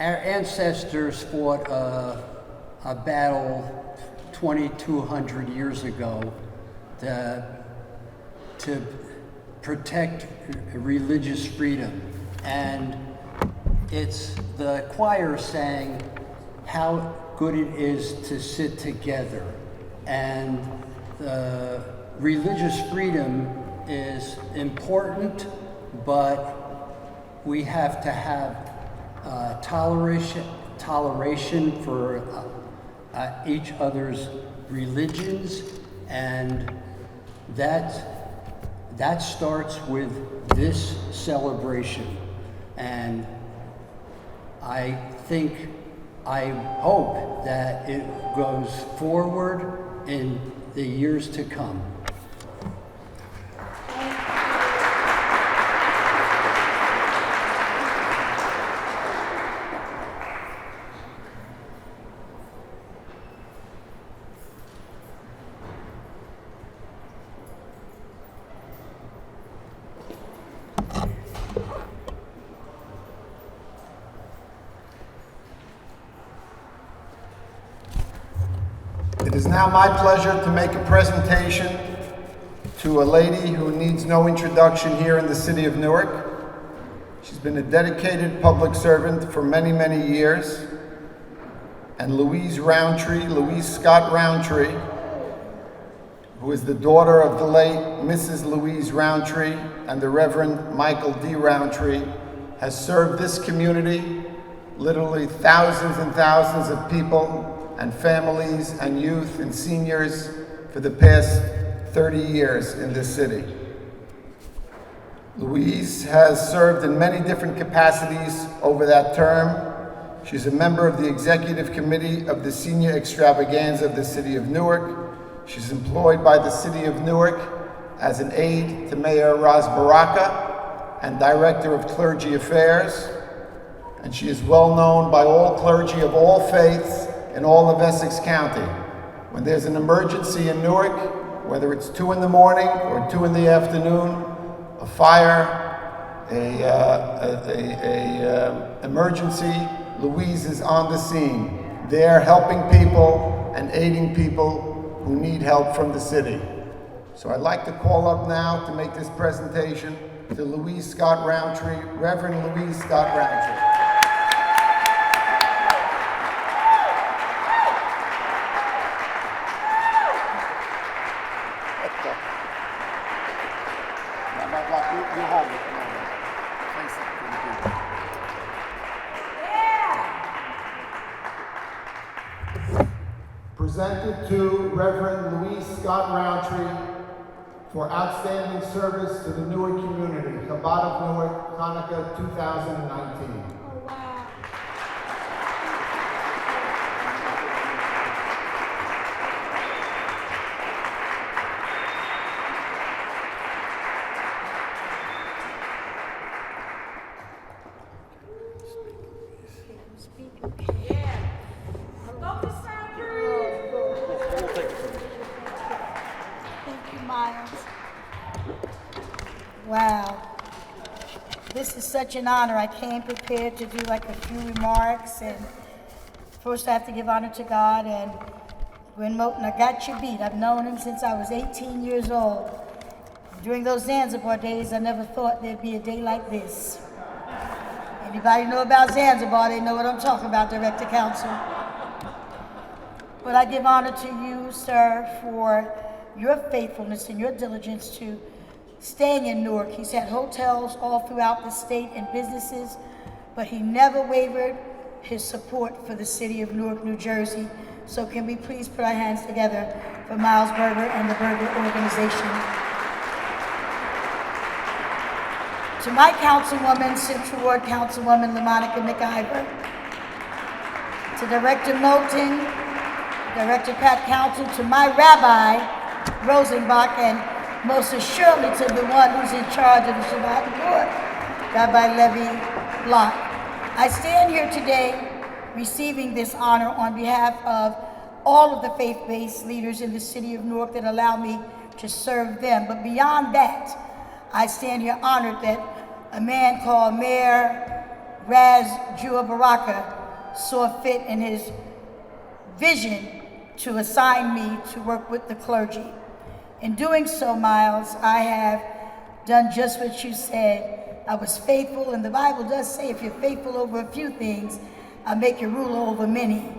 our ancestors fought a battle 2,200 years ago to protect religious freedom. And it's the choir saying how good it is to sit together. And the religious freedom is important, but we have to have toleration for each other's religions, and that starts with this celebration. And I hope that it goes forward in the years to come. It is now my pleasure to make a presentation to a lady who needs no introduction here in the city of Newark. She's been a dedicated public servant for many, many years. And Louise Scott Roundtree, who is the daughter of the late Mrs. Louise Roundtree and the Reverend Michael D. Roundtree, has served this community, literally thousands and thousands of people and families and youth and seniors for the past 30 years in this city. Louise has served in many different capacities over that term. She's a member of the executive committee of the Senior Extravaganza of the City of Newark. She's employed by the City of Newark as an aide to Mayor Ras Baraka and Director of Clergy Affairs. And she is well known by all clergy of all faiths in all of Essex County. When there's an emergency in Newark, whether it's 2 in the morning or 2 in the afternoon, a fire, emergency, Louise is on the scene, there helping people and aiding people who need help from the city. So I'd like to call up now to make this presentation to Louise Scott Roundtree, Reverend Louise Scott Roundtree. Presented to Reverend Louise Scott Roundtree for outstanding service to the Newark community, Chabad of Newark, Hanukkah 2019. Oh, wow. Wow, this is such an honor. I came prepared to do like a few remarks, and first I have to give honor to God and Gwen Moten. I got you beat. I've known him since I was 18 years old. During those Zanzibar days, I never thought there'd be a day like this. Anybody know about Zanzibar? They know what I'm talking about, Director Council. But I give honor to you, sir, for your faithfulness and your diligence to staying in Newark. He's had hotels all throughout the state and businesses, but he never wavered his support for the city of Newark, New Jersey. So can we please put our hands together for Miles Berger and the Berger Organization. To my councilwoman, Central Ward Councilwoman LaMonica McIver, to Director Moten, Director Pat Council, to my Rabbi Rosenbach, and most assuredly to the one who's in charge of the Shabbat Board, Rabbi Levi Block. I stand here today receiving this honor on behalf of all of the faith-based leaders in the city of Newark that allow me to serve them. But beyond that, I stand here honored that a man called Mayor Raz Jua Baraka saw fit in his vision to assign me to work with the clergy. In doing so, Miles, I have done just what you said. I was faithful, and the Bible does say if you're faithful over a few things, I'll make you rule over many.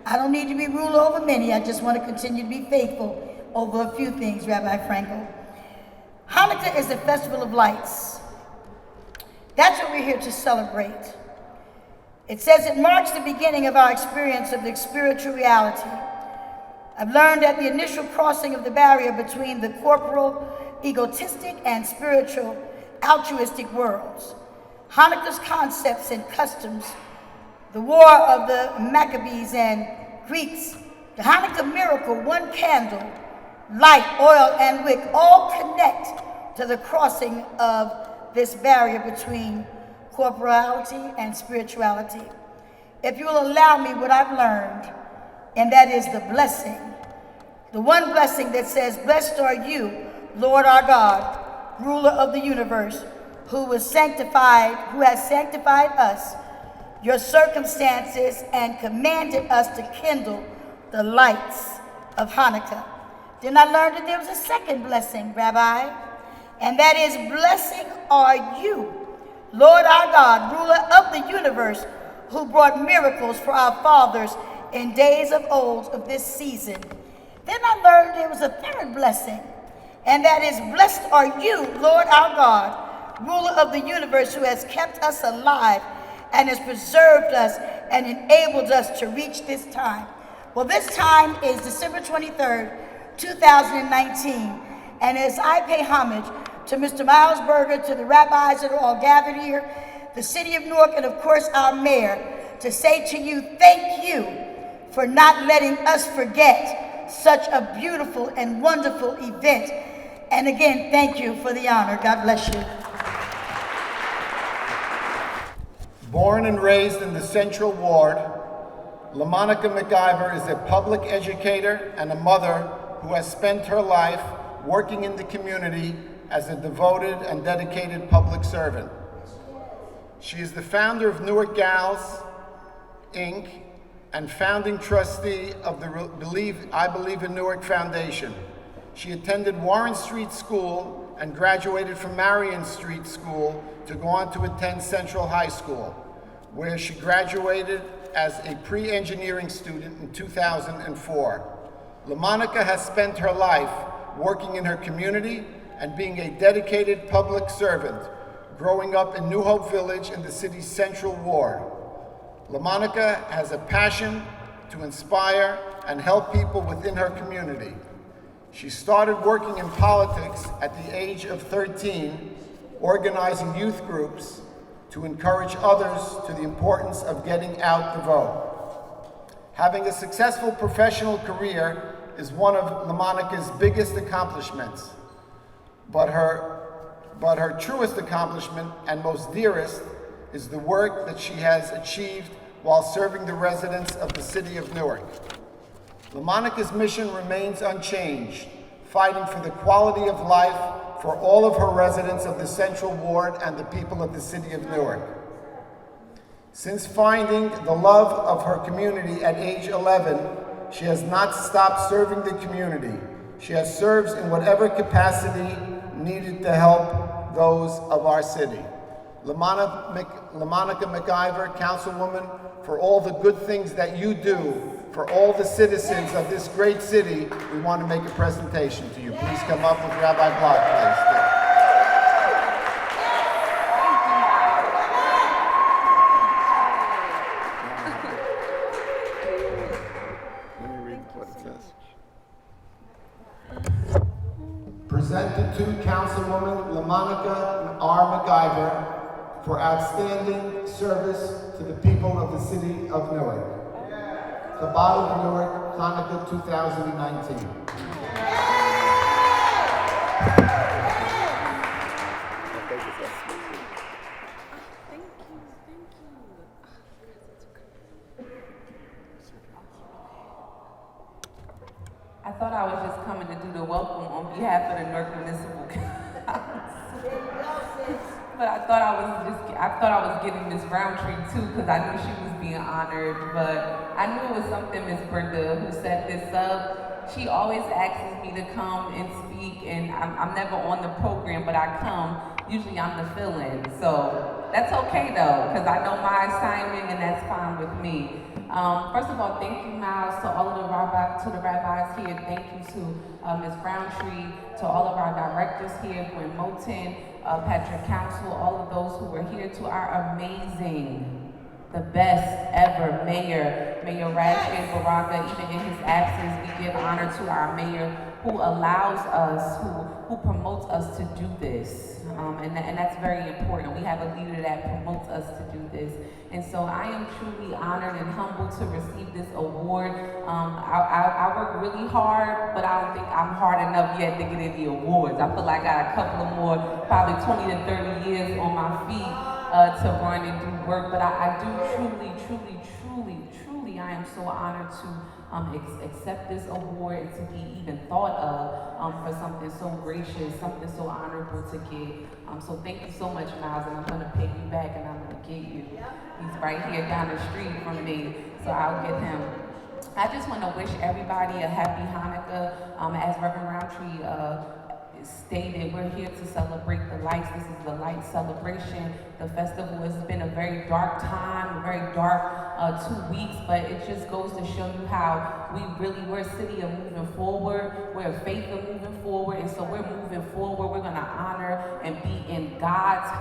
I don't need to be ruled over many. I just want to continue to be faithful over a few things, Rabbi Frankel. Hanukkah is the festival of lights. That's what we're here to celebrate. It says it marks the beginning of our experience of the spiritual reality. I've learned that the initial crossing of the barrier between the corporal, egotistic, and spiritual, altruistic worlds. Hanukkah's concepts and customs, the war of the Maccabees and Greeks, the Hanukkah miracle, one candle, light, oil, and wick, all connect to the crossing of this barrier between corporality and spirituality. If you will allow me what I've learned, and that is the blessing, the one blessing that says, blessed are you, Lord our God, ruler of the universe, who has sanctified us, your circumstances, and commanded us to kindle the lights of Hanukkah. Then I learned that there was a second blessing, Rabbi, and that is, blessing are you, Lord our God, ruler of the universe, who brought miracles for our fathers in days of old of this season. Then I learned there was a third blessing, and that is, blessed are you, Lord our God, ruler of the universe, who has kept us alive and has preserved us and enabled us to reach this time. Well, this time is December 23rd, 2019, and as I pay homage to Mr. Miles Berger, to the rabbis that are all gathered here, the city of Newark, and of course our mayor, to say to you, thank you for not letting us forget such a beautiful and wonderful event. And again, thank you for the honor. God bless you. Born and raised in the Central Ward, LaMonica McIver is a public educator and a mother who has spent her life working in the community as a devoted and dedicated public servant. She is the founder of Newark Gals, Inc., and founding trustee of the I Believe in Newark Foundation. She attended Warren Street School and graduated from Marion Street School to go on to attend Central High School, where she graduated as a pre-engineering student in 2004. LaMonica has spent her life working in her community and being a dedicated public servant, growing up in New Hope Village in the city's Central Ward. LaMonica has a passion to inspire and help people within her community. She started working in politics at the age of 13, organizing youth groups to encourage others to the importance of getting out the vote. Having a successful professional career is one of LaMonica's biggest accomplishments, but her truest accomplishment and most dearest is the work that she has achieved while serving the residents of the city of Newark. LaMonica's mission remains unchanged, fighting for the quality of life for all of her residents of the Central Ward and the people of the city of Newark. Since finding the love of her community at age 11, she has not stopped serving the community. She has served in whatever capacity needed to help those of our city. LaMonica McIver, Councilwoman, for all the good things that you do for all the citizens of this great city, we want to make a presentation to you. Please come up with Rabbi Block, please. Let me read what it says. Presented to Councilwoman LaMonica R. McIver for outstanding service to the people of the city of Newark. Chabad of Newark, Hanukkah 2019. I thought I was just coming to do the welcome on behalf of the Newark Municipal Council. But I thought I was getting Miss Roundtree too, because I knew she was being honored. But I knew it was something Miss Brenda who set this up. She always asks me to come and speak, and I'm never on the program, but I come. Usually I'm the fill-in, so that's okay though, because I know my assignment, and that's fine with me. First of all, thank you, Miles, to all of the rabbis here. Thank you to Ms. Roundtree, to all of our directors here, Gwen Moten, Patrick Council, all of those who were here, to our amazing, the best ever Mayor Rashid Baraka. Even in his absence, we give honor to our mayor who allows us, who promotes us to do this. And that's very important. We have a leader that promotes us to do this. And so I am truly honored and humbled to receive this award. I work really hard, but I don't think I'm hard enough yet to get any awards. I feel like I got a couple of more, probably 20 to 30 years on my feet to run and do work. But I do truly, I am so honored to accept this award and to be even thought of for something so gracious, something so honorable to give. So thank you so much, Miles, and I'm gonna pay you back and I'm gonna get you. He's right here down the street from me, so I'll get him. I just wanna wish everybody a happy Hanukkah. As Reverend Roundtree stated, we're here to celebrate the lights. This is the light celebration. The festival has been a very dark time, a very dark 2 weeks, but it just goes to show you how we're a city of moving forward. We're a faith of moving forward, and so we're moving forward. We're gonna honor and be in God's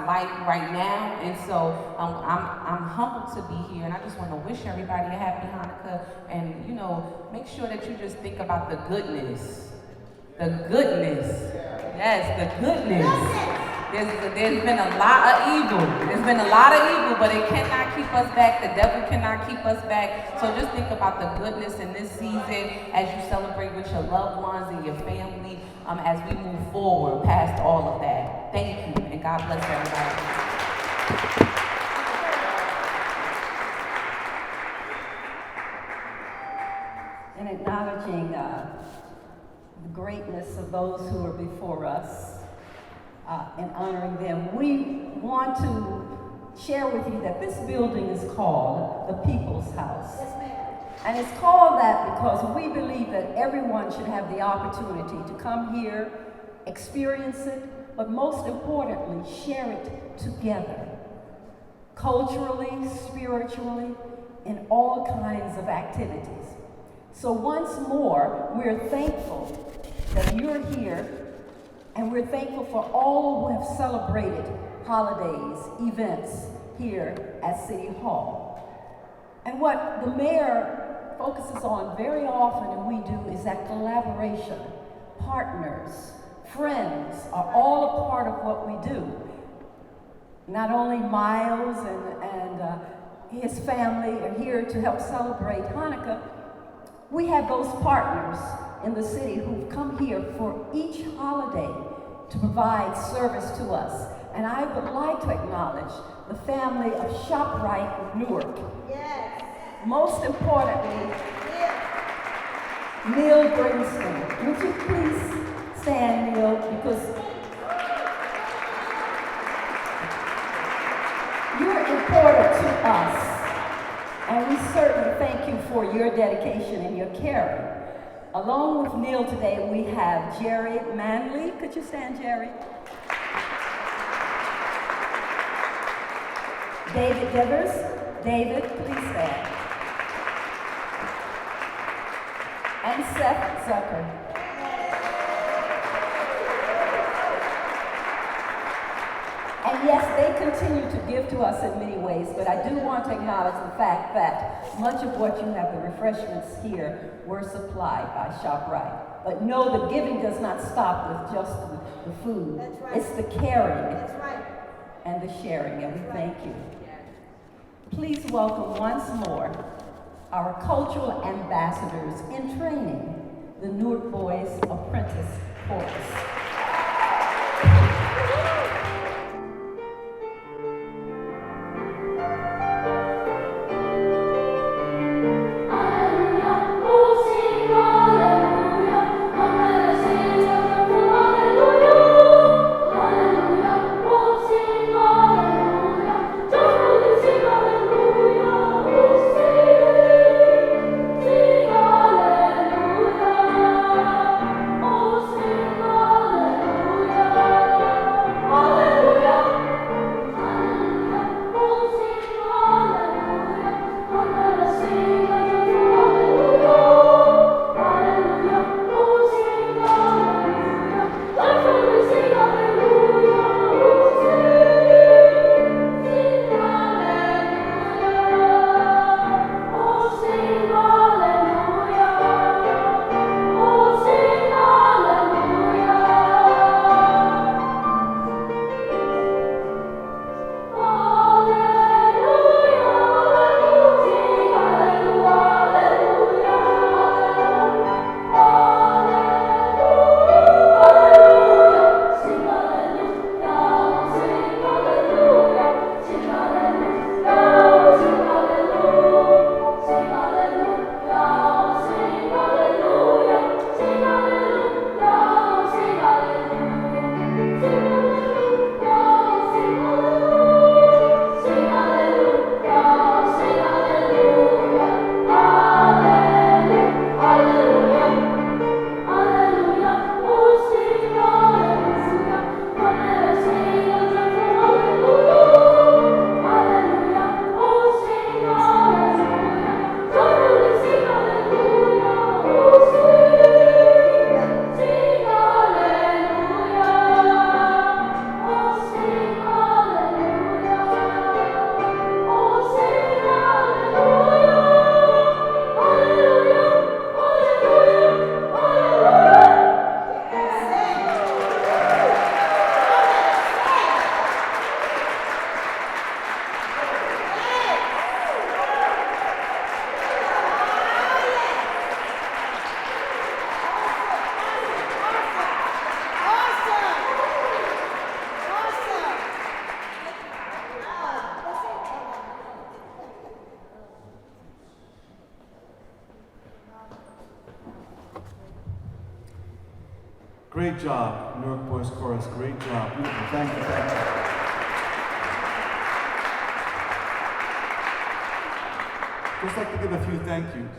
light right now. And so I'm humbled to be here, and I just want to wish everybody a happy Hanukkah. And make sure that you just think about the goodness. The goodness. Yes, the goodness. There's been a lot of evil. There's been a lot of evil, but it cannot keep us back. The devil cannot keep us back. So just think about the goodness in this season as you celebrate with your loved ones and your family as we move forward past all of that. Thank you, and God bless everybody. In acknowledging the greatness of those who are before us and honoring them, we want to share with you that this building is called the People's House. Yes, ma'am. And it's called that because we believe that everyone should have the opportunity to come here, experience it, but most importantly, share it together, culturally, spiritually, in all kinds of activities. So once more, we're thankful that you're here, and we're thankful for all who have celebrated holidays, events here at City Hall. And what the mayor focuses on very often, and we do, is that collaboration. Partners, friends are all a part of what we do. Not only Miles and his family are here to help celebrate Hanukkah, we have those partners in the city who've come here for each holiday to provide service to us. And I would like to acknowledge the family of ShopRite Newark. Yes. Most importantly, Yes. Neil Brinston. Would you please stand, Neil, because you're important to us. And we certainly thank you for your dedication and your caring. Along with Neil today, we have Jerry Manley. Could you stand, Jerry? David Devers. David, please stand. And Seth Zucker. And yes, they continue to give to us in many ways, but I do want to acknowledge the fact that much of what you have, the refreshments here, were supplied by ShopRite. But no, the giving does not stop with just the food. That's right. It's the caring. That's right. And the sharing, and we thank you. Please welcome once more our cultural ambassadors in training, the Newark Boys Apprentice Chorus. Hallelujah, hallelujah, hallelujah, hallelujah. Great job, Newark Boys Chorus. Great job. Beautiful. Thank you. Thank you. Just like to give a few thank yous.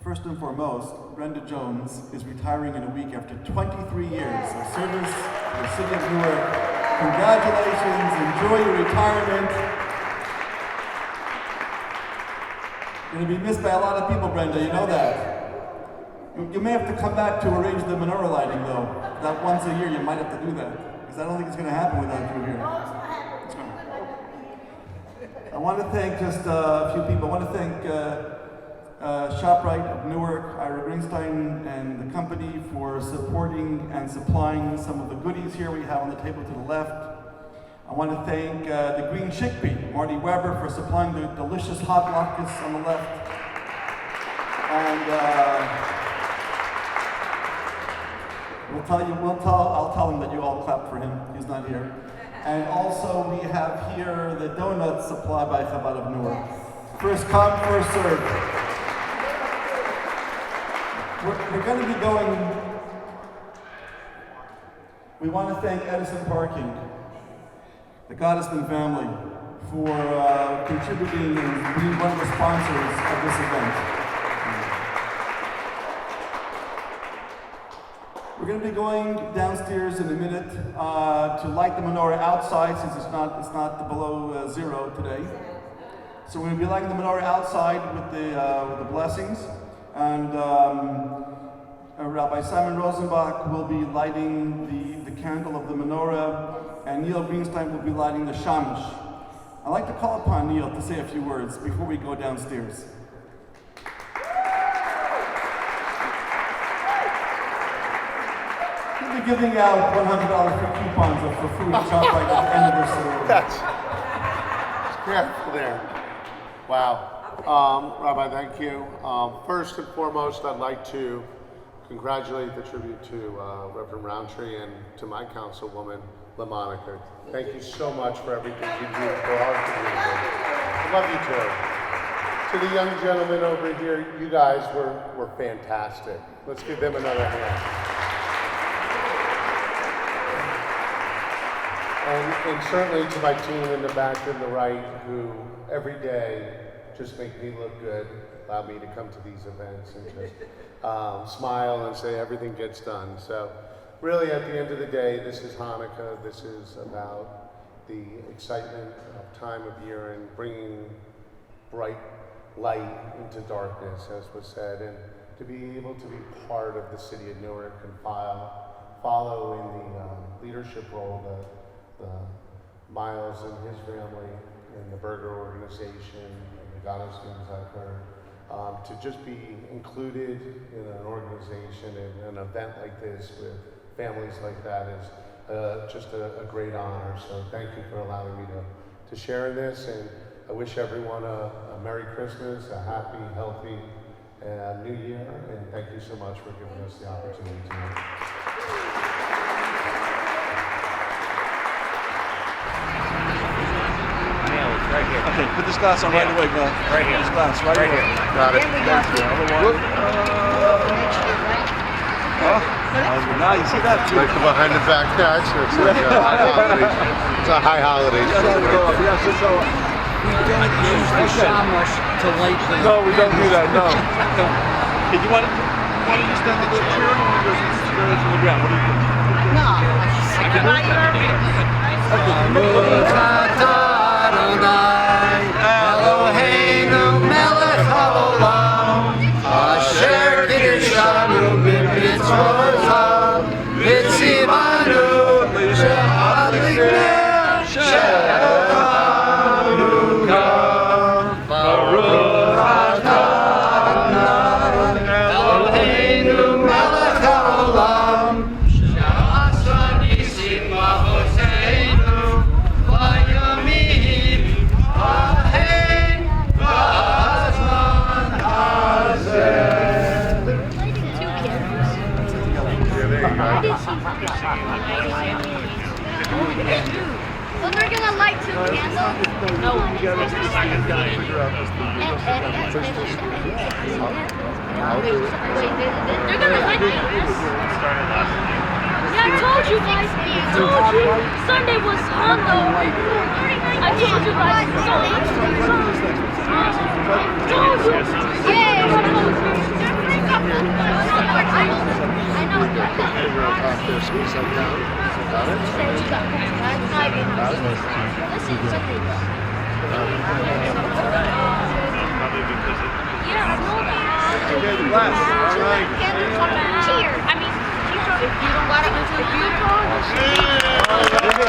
First and foremost, Brenda Jones is retiring in a week after 23 years of service to the city of Newark. Congratulations. Enjoy your retirement. You're going to be missed by a lot of people, Brenda. You know that. You may have to come back to arrange the menorah lighting, though. That once a year, you might have to do that. Because I don't think it's going to happen without you here. It's gonna happen. I want to thank just a few people. I want to thank ShopRite of Newark, Ira Greenstein, and the company for supporting and supplying some of the goodies here we have on the table to the left. I want to thank the Green Chickpea, Marty Weber, for supplying the delicious hot latkes on the left. And I'll tell him that you all clapped for him. He's not here. And also we have here the donuts supplied by Chabad of Newark. First come, first served. We're going to be going. We want to thank Edison Parking, the Gottesman family, for contributing and being one of the sponsors of this event. We're going to be going downstairs in a minute to light the menorah outside, since it's not below zero today. So we're going to be lighting the menorah outside with the blessings, and Rabbi Simon Rosenbach will be lighting the candle of the menorah, and Neil Greenstein will be lighting the shamash. I'd like to call upon Neil to say a few words before we go downstairs. We'll be giving out $100 free coupons for food and ShopRite at the end of this ceremony. That's careful there. Wow. Rabbi, thank you. First and foremost, I'd like to congratulate the tribute to Reverend Roundtree and to my councilwoman, LaMonica. Thank you so much for everything you do for our community. I love you too. To the young gentlemen over here, you guys were fantastic. Let's give them another hand. And certainly to my team in the back and the right, who every day just make me look good, allow me to come to these events and just smile and say everything gets done. So really at the end of the day, this is Hanukkah. This is about the excitement of time of year and bringing bright light into darkness, as was said, and to be able to be part of the city of Newark and follow in the leadership role that Miles and his family and the Burger organization and the Gottesmans I've heard, to just be included in an organization and an event like this with families like that is just a great honor. So thank you for allowing me to share in this, and I wish everyone a Merry Christmas, a happy, healthy New Year, and thank you so much for giving us the opportunity tonight. Right here. Okay, put this glass on right away, Mel. Right here. This glass right away. Here. Got it. Then we got Thank you. next year, right? Huh? Now you see that too. Like the behind the back catch. It's like a high holiday. It's a high holiday. Yeah, there we go. Yeah, so We don't use the shamash to light the... no, we don't do that. No. Hey, you want to stand a little chair or you want to go from the ground? What do you think? No. I can do Well, they're gonna light 2 candles. No, they're gonna light Yeah, I told you guys. I told you Sunday was Hanukkah. I told you guys. Told you. Yeah. I know. Cheer. I mean, if you don't got it, if you